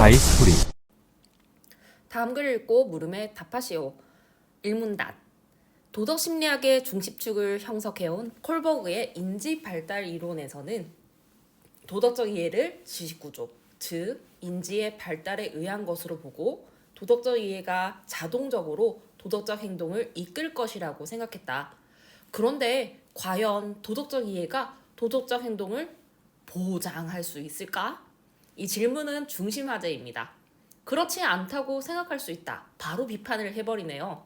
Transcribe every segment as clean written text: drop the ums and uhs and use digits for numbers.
바이스토리. 다음 글을 읽고 물음에 답하시오. 1문단. 도덕심리학의 중심축을 형성해온 콜버그의 인지발달 이론에서는 도덕적 이해를 지식구조, 즉 인지의 발달에 의한 것으로 보고 도덕적 이해가 자동적으로 도덕적 행동을 이끌 것이라고 생각했다. 그런데 과연 도덕적 이해가 도덕적 행동을 보장할 수 있을까? 이 질문은 중심 화제입니다. 그렇지 않다고 생각할 수 있다. 바로 비판을 해버리네요.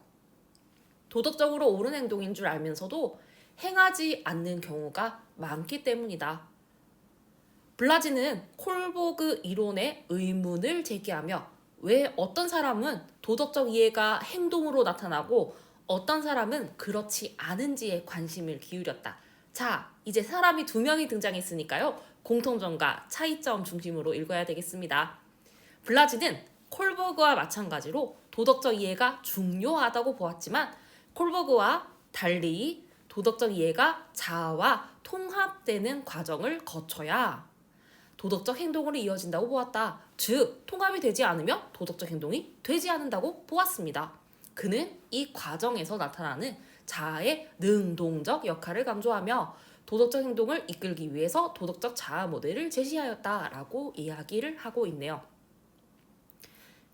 도덕적으로 옳은 행동인 줄 알면서도 행하지 않는 경우가 많기 때문이다. 블라지는 콜버그 이론에 의문을 제기하며 왜 어떤 사람은 도덕적 이해가 행동으로 나타나고 어떤 사람은 그렇지 않은지에 관심을 기울였다. 자, 이제 사람이 2명이 등장했으니까요. 공통점과 차이점 중심으로 읽어야 되겠습니다. 블라지는 콜버그와 마찬가지로 도덕적 이해가 중요하다고 보았지만 콜버그와 달리 도덕적 이해가 자아와 통합되는 과정을 거쳐야 도덕적 행동으로 이어진다고 보았다. 즉, 통합이 되지 않으면 도덕적 행동이 되지 않는다고 보았습니다. 그는 이 과정에서 나타나는 자아의 능동적 역할을 강조하며 도덕적 행동을 이끌기 위해서 도덕적 자아 모델을 제시하였다라고 이야기를 하고 있네요.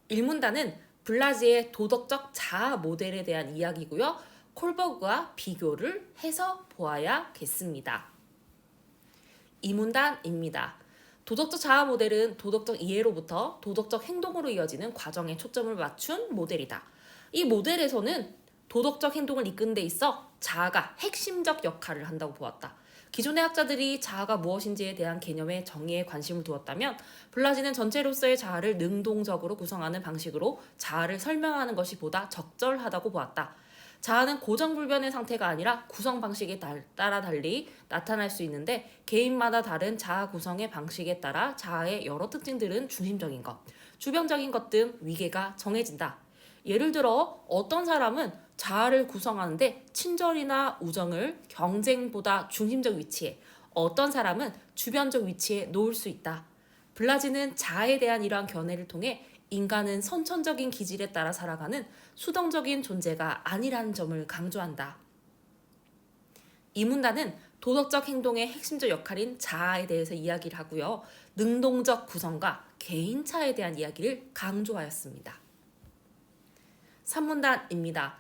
1문단은 블라지의 도덕적 자아 모델에 대한 이야기고요. 콜버그와 비교를 해서 보아야겠습니다. 2문단입니다. 도덕적 자아 모델은 도덕적 이해로부터 도덕적 행동으로 이어지는 과정에 초점을 맞춘 모델이다. 이 모델에서는 도덕적 행동을 이끄는 데 있어 자아가 핵심적 역할을 한다고 보았다. 기존의 학자들이 자아가 무엇인지에 대한 개념의 정의에 관심을 두었다면 블라지는 전체로서의 자아를 능동적으로 구성하는 방식으로 자아를 설명하는 것이 보다 적절하다고 보았다. 자아는 고정불변의 상태가 아니라 구성 방식에 따라 달리 나타날 수 있는데 개인마다 다른 자아 구성의 방식에 따라 자아의 여러 특징들은 중심적인 것, 주변적인 것 등 위계가 정해진다. 예를 들어 어떤 사람은 자아를 구성하는데 친절이나 우정을 경쟁보다 중심적 위치에, 어떤 사람은 주변적 위치에 놓을 수 있다. 블라지는 자아에 대한 이러한 견해를 통해 인간은 선천적인 기질에 따라 살아가는 수동적인 존재가 아니라는 점을 강조한다. 이 문단은 도덕적 행동의 핵심적 역할인 자아에 대해서 이야기를 하고요. 능동적 구성과 개인차에 대한 이야기를 강조하였습니다. 3문단입니다.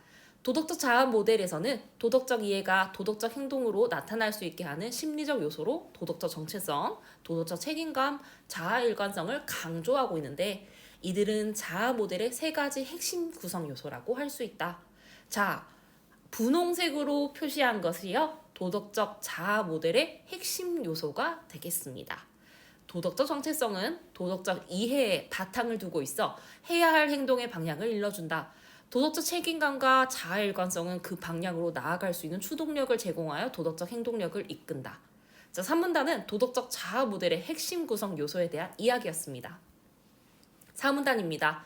도덕적 자아 모델에서는 도덕적 이해가 도덕적 행동으로 나타날 수 있게 하는 심리적 요소로 도덕적 정체성, 도덕적 책임감, 자아 일관성을 강조하고 있는데 이들은 자아 모델의 3가지 핵심 구성 요소라고 할 수 있다. 자, 분홍색으로 표시한 것이요. 도덕적 자아 모델의 핵심 요소가 되겠습니다. 도덕적 정체성은 도덕적 이해에 바탕을 두고 있어 해야 할 행동의 방향을 일러준다. 도덕적 책임감과 자아 일관성은 그 방향으로 나아갈 수 있는 추동력을 제공하여 도덕적 행동력을 이끈다. 자, 3문단은 도덕적 자아 모델의 핵심 구성 요소에 대한 이야기였습니다. 4문단입니다.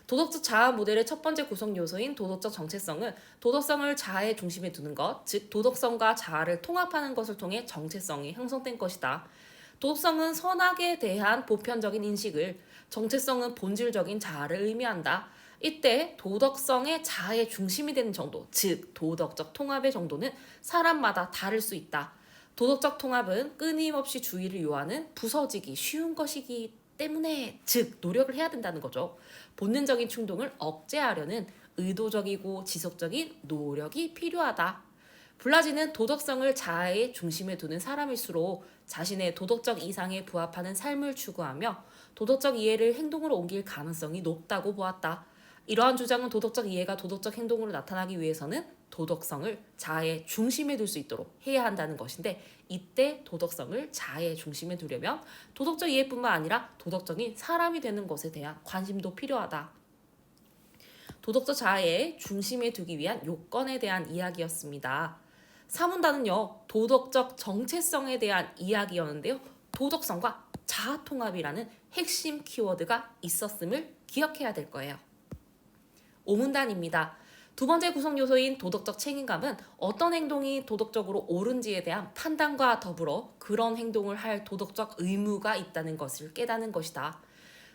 도덕적 자아 모델의 첫 번째 구성 요소인 도덕적 정체성은 도덕성을 자아의 중심에 두는 것, 즉 도덕성과 자아를 통합하는 것을 통해 정체성이 형성된 것이다. 도덕성은 선악에 대한 보편적인 인식을, 정체성은 본질적인 자아를 의미한다. 이때 도덕성의 자아의 중심이 되는 정도, 즉 도덕적 통합의 정도는 사람마다 다를 수 있다. 도덕적 통합은 끊임없이 주의를 요하는 부서지기 쉬운 것이기 때문에, 즉 노력을 해야 된다는 거죠. 본능적인 충동을 억제하려는 의도적이고 지속적인 노력이 필요하다. 블라지는 도덕성을 자아의 중심에 두는 사람일수록 자신의 도덕적 이상에 부합하는 삶을 추구하며 도덕적 이해를 행동으로 옮길 가능성이 높다고 보았다. 이러한 주장은 도덕적 이해가 도덕적 행동으로 나타나기 위해서는 도덕성을 자아의 중심에 둘 수 있도록 해야 한다는 것인데, 이때 도덕성을 자아의 중심에 두려면 도덕적 이해뿐만 아니라 도덕적인 사람이 되는 것에 대한 관심도 필요하다. 도덕적 자아의 중심에 두기 위한 요건에 대한 이야기였습니다. 3문단은요, 도덕적 정체성에 대한 이야기였는데요. 도덕성과 자아 통합이라는 핵심 키워드가 있었음을 기억해야 될 거예요. 5문단입니다. 두 번째 구성 요소인 도덕적 책임감은 어떤 행동이 도덕적으로 옳은지에 대한 판단과 더불어 그런 행동을 할 도덕적 의무가 있다는 것을 깨닫는 것이다.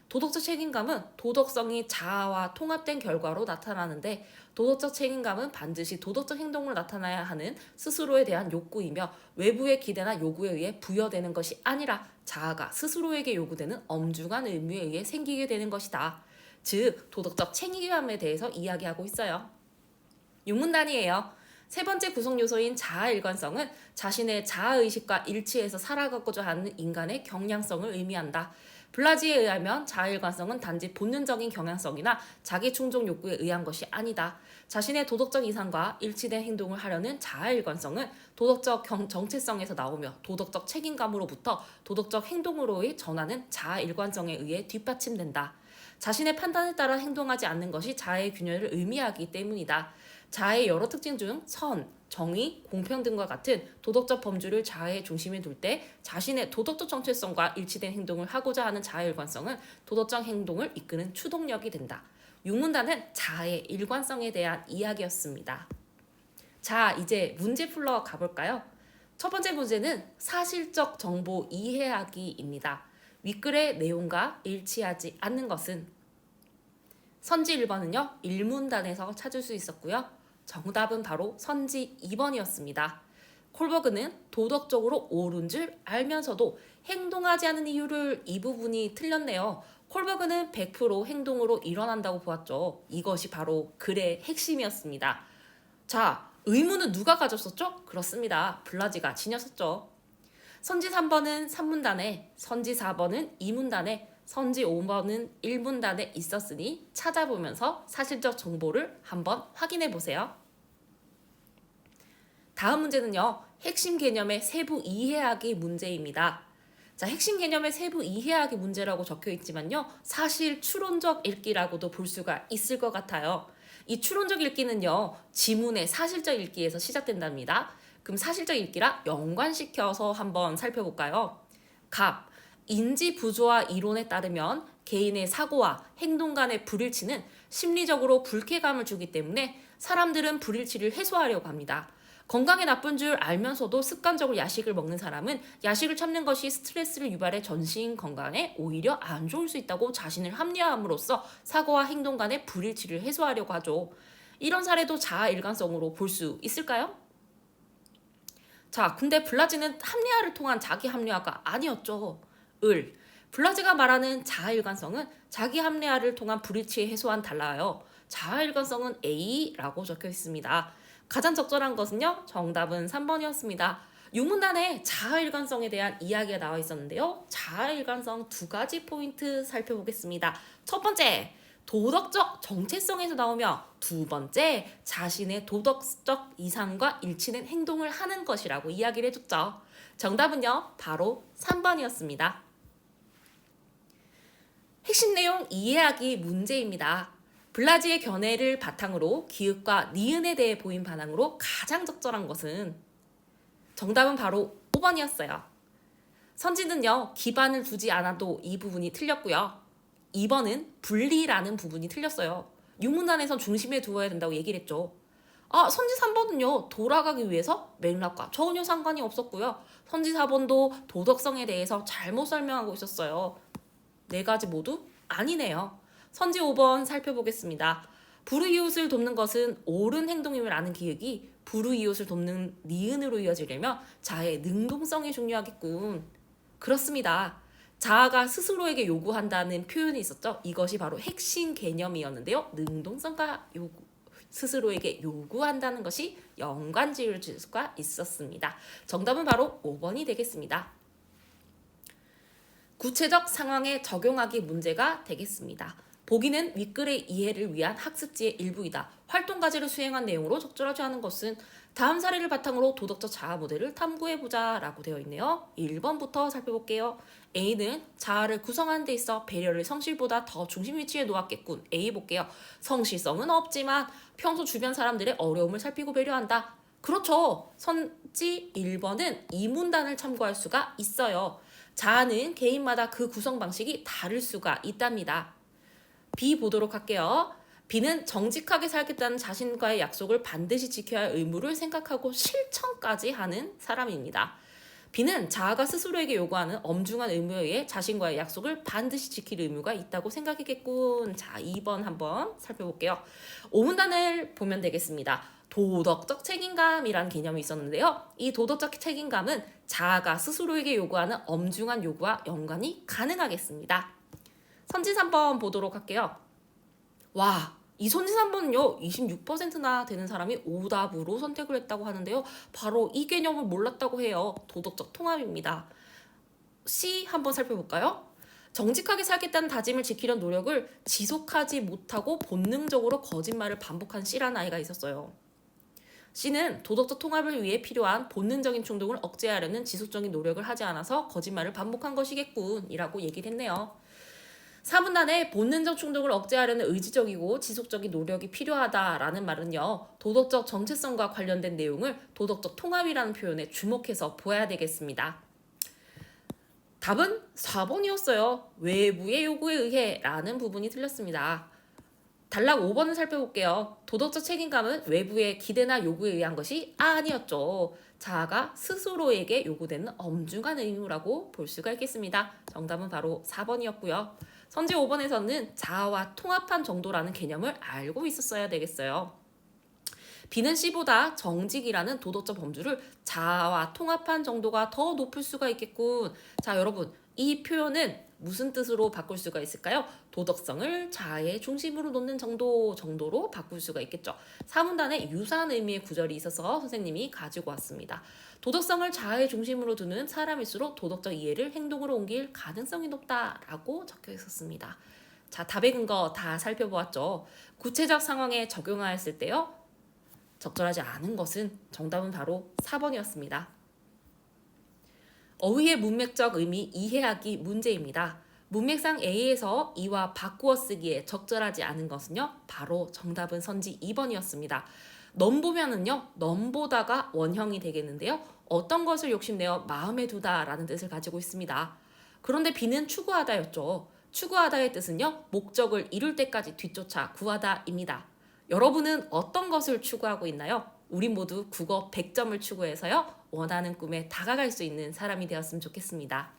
도덕적 책임감은 도덕성이 자아와 통합된 결과로 나타나는데 도덕적 책임감은 반드시 도덕적 행동으로 나타나야 하는 스스로에 대한 욕구이며 외부의 기대나 요구에 의해 부여되는 것이 아니라 자아가 스스로에게 요구되는 엄중한 의무에 의해 생기게 되는 것이다. 즉, 도덕적 책임감에 대해서 이야기하고 있어요. 유문단이에요. 세 번째 구성 요소인 자아 일관성은 자신의 자아의식과 일치해서 살아가고자 하는 인간의 경향성을 의미한다. 블라지에 의하면 자아일관성은 단지 본능적인 경향성이나 자기 충족 욕구에 의한 것이 아니다. 자신의 도덕적 이상과 일치된 행동을 하려는 자아일관성은 도덕적 정체성에서 나오며 도덕적 책임감으로부터 도덕적 행동으로의 전환은 자아일관성에 의해 뒷받침된다. 자신의 판단에 따라 행동하지 않는 것이 자아의 균열을 의미하기 때문이다. 자아의 여러 특징 중 선, 정의, 공평 등과 같은 도덕적 범주를 자아의 중심에 둘 때 자신의 도덕적 정체성과 일치된 행동을 하고자 하는 자아의 일관성은 도덕적 행동을 이끄는 추동력이 된다. 육문단은 자아의 일관성에 대한 이야기였습니다. 자, 이제 문제 풀러 가볼까요? 첫 번째 문제는 사실적 정보 이해하기입니다. 윗글의 내용과 일치하지 않는 것은 선지 1번은요. 1문단에서 찾을 수 있었고요. 정답은 바로 선지 2번이었습니다. 콜버그는 도덕적으로 옳은 줄 알면서도 행동하지 않은 이유를 이 부분이 틀렸네요. 콜버그는 100% 행동으로 일어난다고 보았죠. 이것이 바로 글의 핵심이었습니다. 자, 의문은 누가 가졌었죠? 그렇습니다. 블라지가 지녔었죠. 선지 3번은 3문단에, 선지 4번은 2문단에, 선지 5번은 1문단에 있었으니 찾아보면서 사실적 정보를 한번 확인해 보세요. 다음 문제는요. 핵심 개념의 세부 이해하기 문제입니다. 자, 핵심 개념의 세부 이해하기 문제라고 적혀 있지만요. 사실 추론적 읽기라고도 볼 수가 있을 것 같아요. 이 추론적 읽기는요. 지문의 사실적 읽기에서 시작된답니다. 그럼 사실적 읽기라 연관시켜서 한번 살펴볼까요? 갑, 인지 부조화 이론에 따르면 개인의 사고와 행동 간의 불일치는 심리적으로 불쾌감을 주기 때문에 사람들은 불일치를 해소하려고 합니다. 건강에 나쁜 줄 알면서도 습관적으로 야식을 먹는 사람은 야식을 참는 것이 스트레스를 유발해 전신 건강에 오히려 안 좋을 수 있다고 자신을 합리화함으로써 사고와 행동 간의 불일치를 해소하려고 하죠. 이런 사례도 자아 일관성으로 볼 수 있을까요? 자, 근데 블라지는 합리화를 통한 자기 합리화가 아니었죠. 블라지가 말하는 자아일관성은 자기 합리화를 통한 불일치의 해소와는 달라요. 자아일관성은 A라고 적혀 있습니다. 가장 적절한 것은요. 정답은 3번이었습니다. 유문단에 자아일관성에 대한 이야기가 나와 있었는데요. 자아일관성 두 가지 포인트 살펴보겠습니다. 첫 번째, 도덕적 정체성에서 나오며 두 번째, 자신의 도덕적 이상과 일치된 행동을 하는 것이라고 이야기를 해줬죠. 정답은요. 바로 3번이었습니다. 핵심 내용 이해하기 문제입니다. 블라지의 견해를 바탕으로 기읍과 니은에 대해 보인 반항으로 가장 적절한 것은 정답은 바로 5번이었어요. 선지는요. 기반을 두지 않아도 이 부분이 틀렸고요. 2번은 분리라는 부분이 틀렸어요. 유문단에선 중심에 두어야 된다고 얘기를 했죠. 선지 3번은요. 돌아가기 위해서 맥락과 전혀 상관이 없었고요. 선지 4번도 도덕성에 대해서 잘못 설명하고 있었어요. 네 가지 모두 아니네요. 선지 5번 살펴보겠습니다. 불우이웃을 돕는 것은 옳은 행동임을 아는 기획이 불우이웃을 돕는 니은으로 이어지려면 자아의 능동성이 중요하겠군. 그렇습니다. 자아가 스스로에게 요구한다는 표현이 있었죠. 이것이 바로 핵심 개념이었는데요. 능동성과 스스로에게 요구한다는 것이 연관지을 줄 수가 있었습니다. 정답은 바로 5번이 되겠습니다. 구체적 상황에 적용하기 문제가 되겠습니다. 보기는 윗글의 이해를 위한 학습지의 일부이다. 활동과제를 수행한 내용으로 적절하지 않은 것은 다음 사례를 바탕으로 도덕적 자아 모델을 탐구해보자 라고 되어 있네요. 1번부터 살펴볼게요. A는 자아를 구성하는 데 있어 배려를 성실보다 더 중심 위치에 놓았겠군. A 볼게요. 성실성은 없지만 평소 주변 사람들의 어려움을 살피고 배려한다. 그렇죠. 선지 1번은 이 문단을 참고할 수가 있어요. 자아는 개인마다 그 구성 방식이 다를 수가 있답니다. B 보도록 할게요. B는 정직하게 살겠다는 자신과의 약속을 반드시 지켜야 할 의무를 생각하고 실천까지 하는 사람입니다. B는 자아가 스스로에게 요구하는 엄중한 의무에 의해 자신과의 약속을 반드시 지킬 의무가 있다고 생각했겠군. 자, 2번 한번 살펴볼게요. 오문단을 보면 되겠습니다. 도덕적 책임감이라는 개념이 있었는데요. 이 도덕적 책임감은 자아가 스스로에게 요구하는 엄중한 요구와 연관이 가능하겠습니다. 선지 3번 보도록 할게요. 와, 이 선지 3번은요 26%나 되는 사람이 오답으로 선택을 했다고 하는데요. 바로 이 개념을 몰랐다고 해요. 도덕적 통합입니다. C 한번 살펴볼까요? 정직하게 살겠다는 다짐을 지키려는 노력을 지속하지 못하고 본능적으로 거짓말을 반복한 C라는 아이가 있었어요. C는 도덕적 통합을 위해 필요한 본능적인 충동을 억제하려는 지속적인 노력을 하지 않아서 거짓말을 반복한 것이겠군 이라고 얘기를 했네요. 4문단에 본능적 충동을 억제하려는 의지적이고 지속적인 노력이 필요하다라는 말은요. 도덕적 정체성과 관련된 내용을 도덕적 통합이라는 표현에 주목해서 보아야 되겠습니다. 답은 4번이었어요. 외부의 요구에 의해 라는 부분이 틀렸습니다. 단락 5번을 살펴볼게요. 도덕적 책임감은 외부의 기대나 요구에 의한 것이 아니었죠. 자아가 스스로에게 요구되는 엄중한 의무라고 볼 수가 있겠습니다. 정답은 바로 4번이었고요. 선지 5번에서는 자아와 통합한 정도라는 개념을 알고 있었어야 되겠어요. B는 C보다 정직이라는 도덕적 범주를 자아와 통합한 정도가 더 높을 수가 있겠군. 자, 여러분, 이 표현은 무슨 뜻으로 바꿀 수가 있을까요? 도덕성을 자아의 중심으로 놓는 정도로 바꿀 수가 있겠죠. 4문단에 유사한 의미의 구절이 있어서 선생님이 가지고 왔습니다. 도덕성을 자아의 중심으로 두는 사람일수록 도덕적 이해를 행동으로 옮길 가능성이 높다라고 적혀 있었습니다. 자, 답의 근거 다 살펴보았죠. 구체적 상황에 적용하였을 때요. 적절하지 않은 것은 정답은 바로 4번이었습니다. 어휘의 문맥적 의미 이해하기 문제입니다. 문맥상 A에서 이와 바꾸어 쓰기에 적절하지 않은 것은요. 바로 정답은 선지 2번이었습니다. 넘보면은요. 넘보다가 원형이 되겠는데요. 어떤 것을 욕심내어 마음에 두다라는 뜻을 가지고 있습니다. 그런데 B는 추구하다였죠. 추구하다의 뜻은요. 목적을 이룰 때까지 뒤쫓아 구하다입니다. 여러분은 어떤 것을 추구하고 있나요? 우리 모두 국어 100점을 추구해서요. 원하는 꿈에 다가갈 수 있는 사람이 되었으면 좋겠습니다.